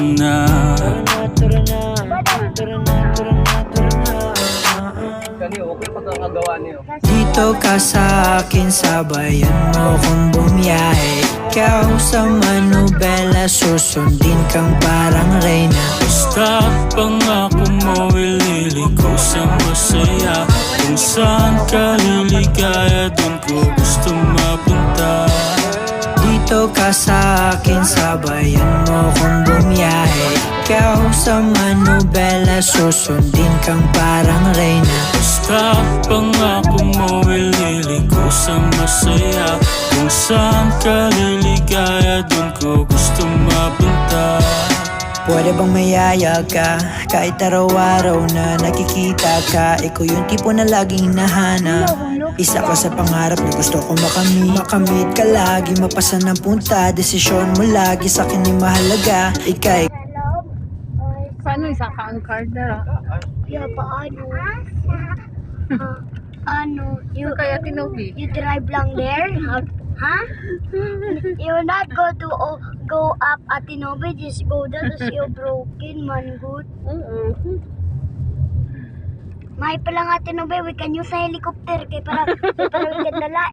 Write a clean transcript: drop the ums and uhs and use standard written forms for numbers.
na. Dito ka sa akin, sabayan mo kung bumiyahe. Ikaw sa manubela, susundin kang parang reyna. Basta pangako mo, ililigo sa masaya. Kung saan ka liligaya, dun ko gusto mapunta. Dito ka sa akin, sabayan mo kung bumiyahe. Ikaw sa manubela, susundin kang parang reyna. Basta pangako mo, ililigo sa masaya. Kung saan ka liligaya, dun ko gusto mapunta. Pwede bang mayaya ka? Kahit araw-araw na nakikita ka, ikaw yung tipo na laging hinahanap. Isa ka sa pangarap na gusto ko makamit ka lagi, mapasa ng punta. Desisyon mo lagi sa akin ay mahalaga. Ika'y Paano isa ka ang card na? Yeah, paano? Ano? You Kaya tinubi. you drive lang there? Huh? You will not go up at Tinobe, just go down as you broken man good. Oo. May pala nga Tinobe, we can use a helicopter kay para we can dala.